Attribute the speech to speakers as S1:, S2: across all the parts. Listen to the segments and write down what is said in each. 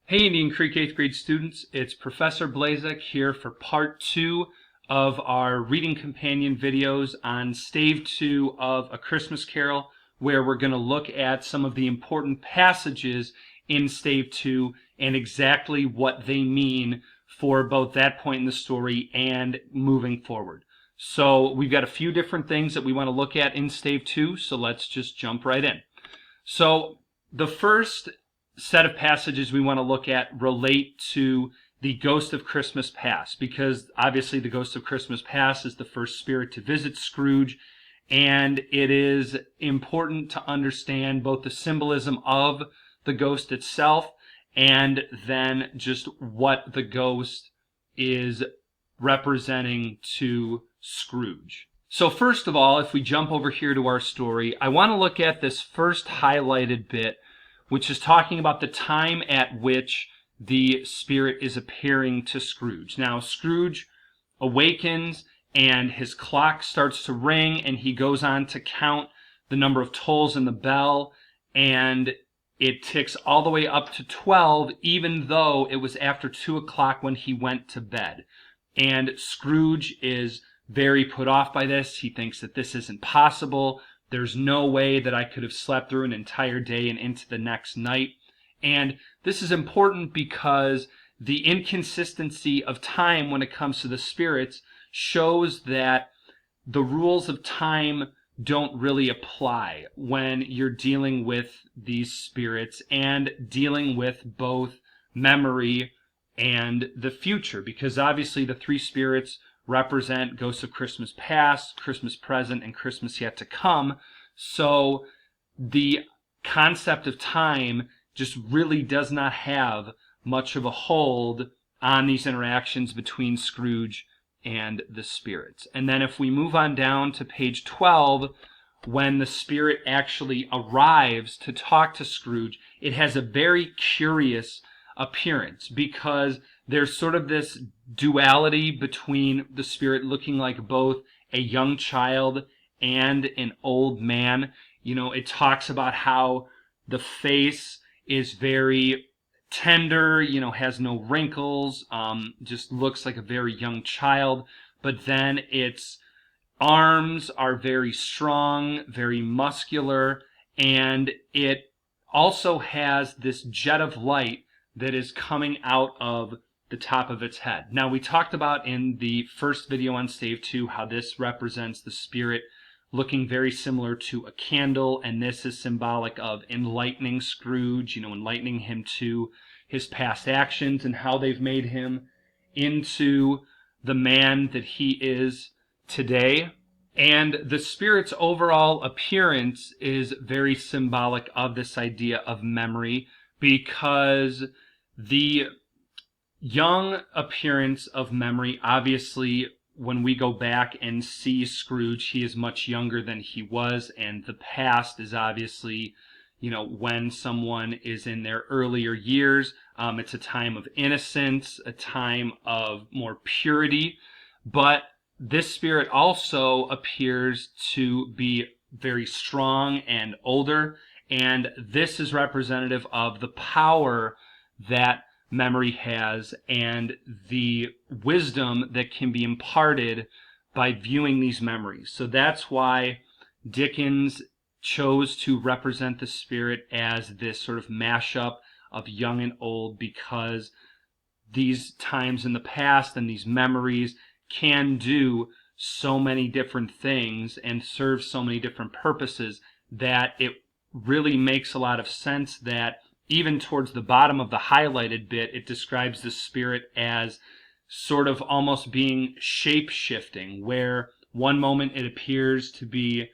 S1: Hey Indian Creek 8th grade students, it's Professor Blazek here for part 2 of our reading companion videos on Stave 2 of A Christmas Carol, where we're going to look at some of the important passages in Stave 2 and exactly what they mean for both that point in the story and moving forward. So we've got a few different things that we want to look at in Stave 2, so let's just jump right in. So the first set of passages we want to look at relate to the Ghost of Christmas Past, because obviously the Ghost of Christmas Past is the first spirit to visit Scrooge, and it is important to understand both the symbolism of the ghost itself and then just what the ghost is representing to Scrooge. So first of all, if we jump over here to our story, I want to look at this first highlighted bit, which is talking about the time at which the spirit is appearing to Scrooge. Now, Scrooge awakens and his clock starts to ring, and he goes on to count the number of tolls in the bell, and it ticks all the way up to 12, even though it was after 2 o'clock when he went to bed. And Scrooge is very put off by this. He thinks that this isn't possible. There's no way that I could have slept through an entire day and into the next night. And this is important because the inconsistency of time when it comes to the spirits shows that the rules of time don't really apply when you're dealing with these spirits and dealing with both memory and the future, because obviously the three spirits represent ghosts of Christmas past, Christmas present, and Christmas yet to come. So the concept of time just really does not have much of a hold on these interactions between Scrooge and the spirits. And then if we move on down to page 12, when the spirit actually arrives to talk to Scrooge, it has a very curious appearance, because there's sort of this duality between the spirit looking like both a young child and an old man. You know, it talks about how the face is very tender, has no wrinkles, just looks like a very young child, but then its arms are very strong, very muscular, and it also has this jet of light that is coming out of the top of its head. Now, we talked about in the first video on Stave 2 how this represents the spirit looking very similar to a candle, and this is symbolic of enlightening Scrooge, enlightening him to his past actions and how they've made him into the man that he is today. And the spirit's overall appearance is very symbolic of this idea of memory, because the young appearance of memory, obviously, when we go back and see Scrooge, he is much younger than he was, and the past is obviously, when someone is in their earlier years. It's a time of innocence, a time of more purity, but this spirit also appears to be very strong and older, and this is representative of the power that memory has and the wisdom that can be imparted by viewing these memories. So that's why Dickens chose to represent the spirit as this sort of mashup of young and old, because these times in the past and these memories can do so many different things and serve so many different purposes that it really makes a lot of sense that even towards the bottom of the highlighted bit, it describes the spirit as sort of almost being shape-shifting, where one moment it appears to be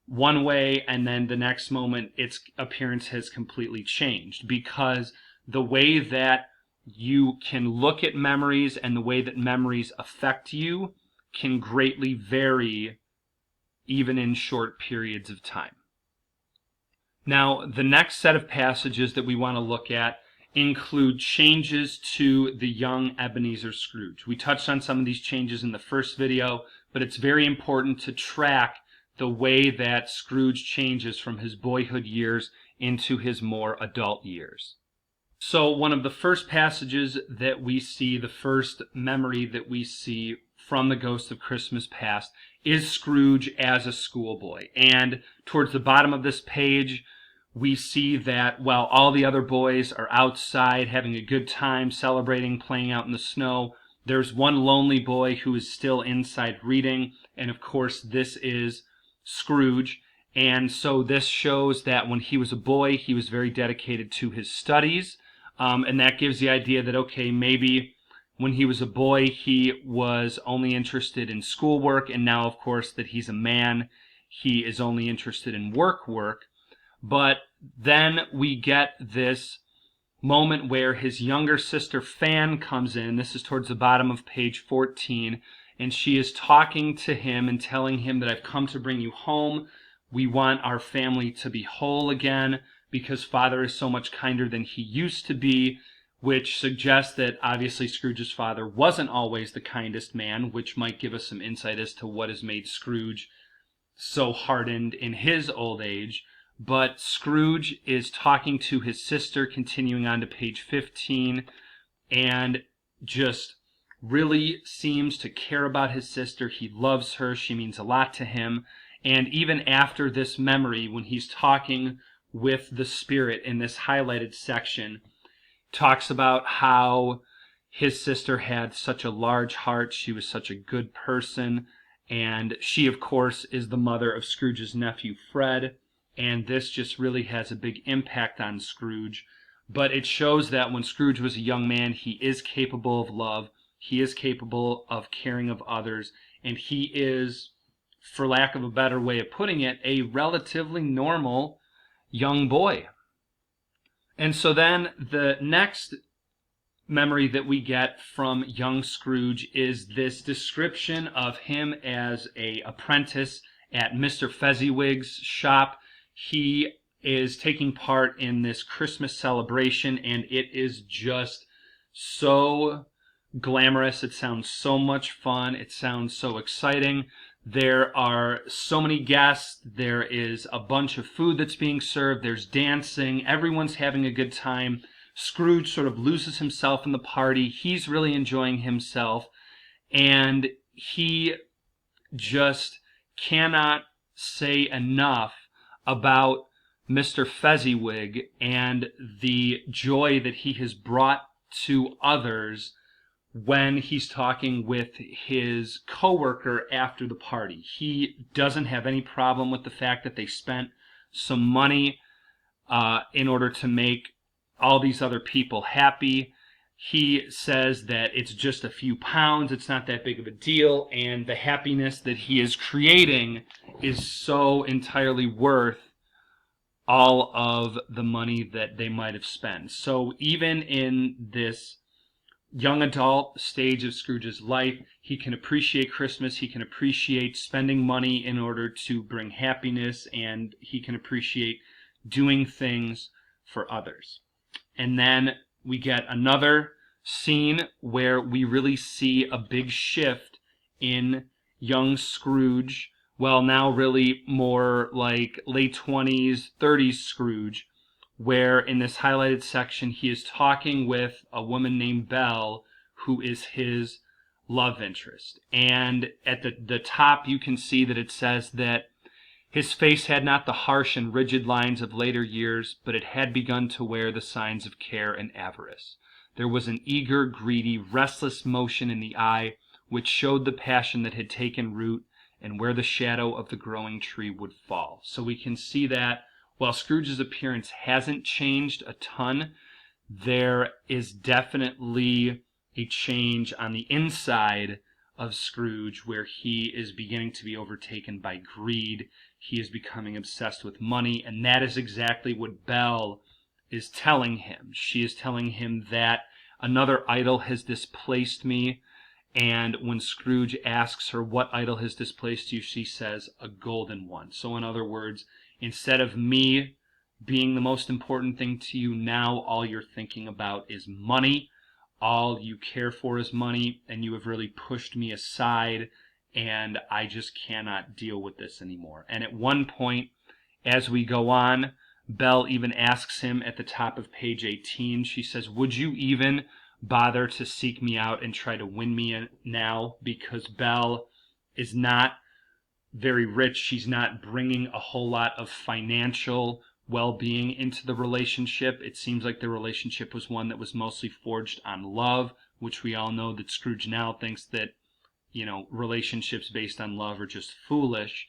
S1: one way, and then the next moment its appearance has completely changed, because the way that you can look at memories and the way that memories affect you can greatly vary even in short periods of time. Now, the next set of passages that we want to look at include changes to the young Ebenezer Scrooge. We touched on some of these changes in the first video, but it's very important to track the way that Scrooge changes from his boyhood years into his more adult years. So one of the first passages that we see, the first memory that we see from the Ghost of Christmas Past, is Scrooge as a schoolboy. And towards the bottom of this page, we see that while all the other boys are outside having a good time, celebrating, playing out in the snow, there's one lonely boy who is still inside reading. And of course, this is Scrooge. And so this shows that when he was a boy, he was very dedicated to his studies. And that gives the idea that, okay, maybe when he was a boy, he was only interested in schoolwork, and now, of course, that he's a man, he is only interested in work. But then we get this moment where his younger sister, Fan, comes in. This is towards the bottom of page 14, and she is talking to him and telling him that I've come to bring you home. We want our family to be whole again, because Father is so much kinder than he used to be, which suggests that obviously Scrooge's father wasn't always the kindest man, which might give us some insight as to what has made Scrooge so hardened in his old age. But Scrooge is talking to his sister, continuing on to page 15, and just really seems to care about his sister. He loves her. She means a lot to him. And even after this memory, when he's talking with the spirit in this highlighted section, talks about how his sister had such a large heart, she was such a good person, and she, of course, is the mother of Scrooge's nephew, Fred, and this just really has a big impact on Scrooge. But it shows that when Scrooge was a young man, he is capable of love, he is capable of caring of others, and he is, for lack of a better way of putting it, a relatively normal young boy. And so then the next memory that we get from young Scrooge is this description of him as an apprentice at Mr. Fezziwig's shop. He is taking part in this Christmas celebration, and it is just so glamorous. It sounds so much fun. It sounds so exciting. There are so many guests. There is a bunch of food that's being served. There's dancing. Everyone's having a good time. Scrooge sort of loses himself in the party. He's really enjoying himself. And he just cannot say enough about Mr. Fezziwig and the joy that he has brought to others when he's talking with his coworker after the party. He doesn't have any problem with the fact that they spent some money in order to make all these other people happy. He says that it's just a few pounds, it's not that big of a deal, and the happiness that he is creating is so entirely worth all of the money that they might have spent. So even in this young adult stage of Scrooge's life, he can appreciate Christmas, he can appreciate spending money in order to bring happiness, and he can appreciate doing things for others. And then we get another scene where we really see a big shift in young Scrooge, well, now really more like late 20s, 30s Scrooge, where in this highlighted section he is talking with a woman named Belle, who is his love interest. And at the top you can see that it says that his face had not the harsh and rigid lines of later years, but it had begun to wear the signs of care and avarice. There was an eager, greedy, restless motion in the eye, which showed the passion that had taken root and where the shadow of the growing tree would fall. So we can see that while Scrooge's appearance hasn't changed a ton, there is definitely a change on the inside of Scrooge, where he is beginning to be overtaken by greed. He is becoming obsessed with money, and that is exactly what Belle is telling him. She is telling him that another idol has displaced me, and when Scrooge asks her what idol has displaced you, she says, a golden one. So in other words, instead of me being the most important thing to you, now all you're thinking about is money. All you care for is money, and you have really pushed me aside, and I just cannot deal with this anymore. And at one point, as we go on, Belle even asks him at the top of page 18, she says, "Would you even bother to seek me out and try to win me in now?" Because Belle is not very rich. She's not bringing a whole lot of financial well-being into the relationship. It seems like the relationship was one that was mostly forged on love, which we all know that Scrooge now thinks that, relationships based on love are just foolish.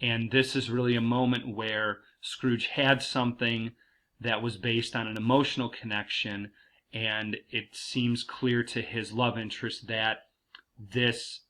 S1: And this is really a moment where Scrooge had something that was based on an emotional connection, and it seems clear to his love interest that this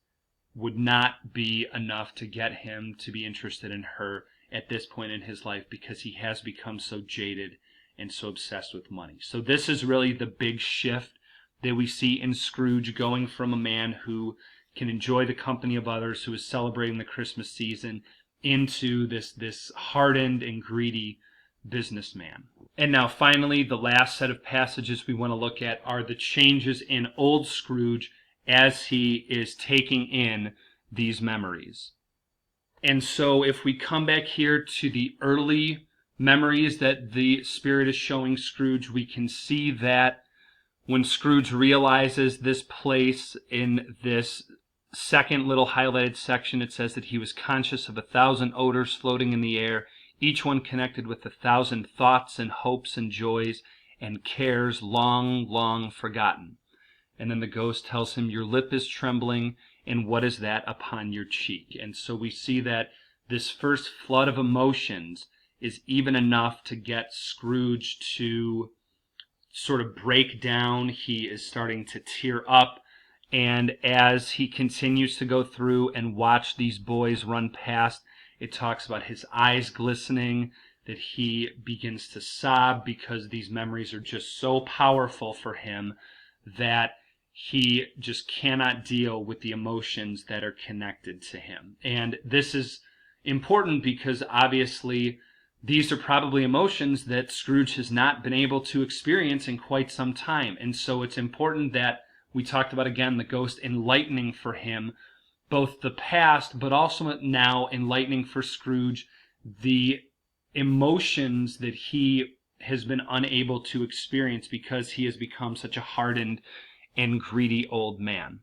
S1: would not be enough to get him to be interested in her at this point in his life, because he has become so jaded and so obsessed with money. So this is really the big shift that we see in Scrooge, going from a man who can enjoy the company of others, who is celebrating the Christmas season, into this hardened and greedy businessman. And now finally, the last set of passages we want to look at are the changes in old Scrooge as he is taking in these memories. And so if we come back here to the early memories that the Spirit is showing Scrooge, we can see that when Scrooge realizes this place in this second little highlighted section, it says that he was conscious of 1,000 odors floating in the air, each one connected with 1,000 thoughts and hopes and joys and cares long, long forgotten. And then the ghost tells him, "Your lip is trembling, and what is that upon your cheek?" And so we see that this first flood of emotions is even enough to get Scrooge to sort of break down. He is starting to tear up. And as he continues to go through and watch these boys run past, it talks about his eyes glistening, that he begins to sob because these memories are just so powerful for him that he just cannot deal with the emotions that are connected to him. And this is important because obviously these are probably emotions that Scrooge has not been able to experience in quite some time. And so it's important that we talked about, again, the ghost enlightening for him both the past, but also now enlightening for Scrooge the emotions that he has been unable to experience because he has become such a hardened and greedy old man.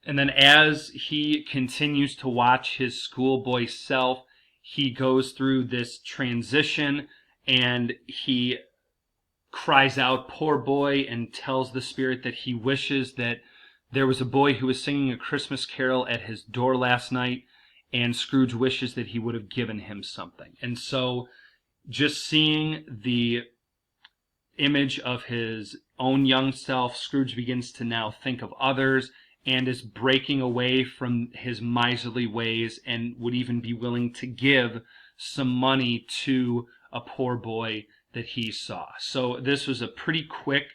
S1: And then as he continues to watch his schoolboy self, he goes through this transition and he cries out, "Poor boy," and tells the Spirit that he wishes that there was a boy who was singing a Christmas carol at his door last night, and Scrooge wishes that he would have given him something. And so just seeing the image of his own young self, Scrooge begins to now think of others and is breaking away from his miserly ways and would even be willing to give some money to a poor boy that he saw. So this was a pretty quick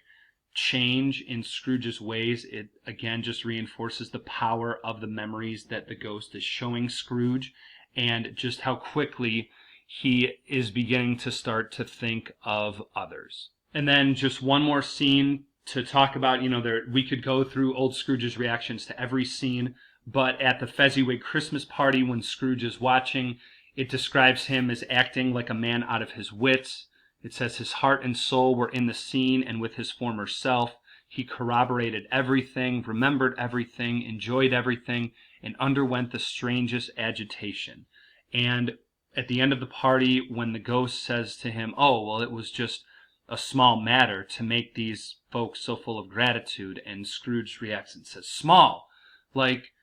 S1: change in Scrooge's ways. It again just reinforces the power of the memories that the ghost is showing Scrooge and just how quickly he is beginning to start to think of others. And then just one more scene to talk about. We could go through old Scrooge's reactions to every scene, but at the Fezziwig Christmas party when Scrooge is watching, it describes him as acting like a man out of his wits. It says his heart and soul were in the scene and with his former self. He corroborated everything, remembered everything, enjoyed everything, and underwent the strangest agitation. And at the end of the party, when the ghost says to him, "Oh, well, it was just a small matter to make these folks so full of gratitude," and Scrooge reacts and says, "Small?" Like,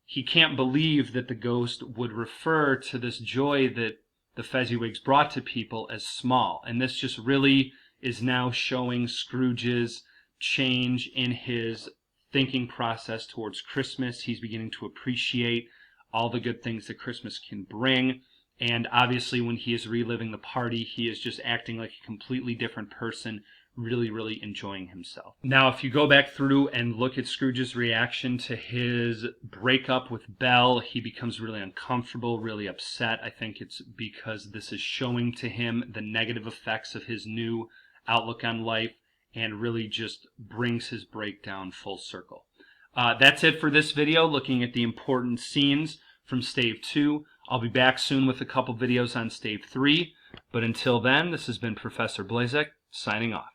S1: he can't believe that the ghost would refer to this joy that the Fezziwigs brought to people as small. And this just really is now showing Scrooge's change in his thinking process towards Christmas. He's beginning to appreciate all the good things that Christmas can bring. And obviously when he is reliving the party, he is just acting like a completely different person, really, really enjoying himself. Now, if you go back through and look at Scrooge's reaction to his breakup with Belle, he becomes really uncomfortable, really upset. I think it's because this is showing to him the negative effects of his new outlook on life and really just brings his breakdown full circle. That's it for this video, looking at the important scenes from Stave 2. I'll be back soon with a couple videos on Stave 3. But until then, this has been Professor Blazek signing off.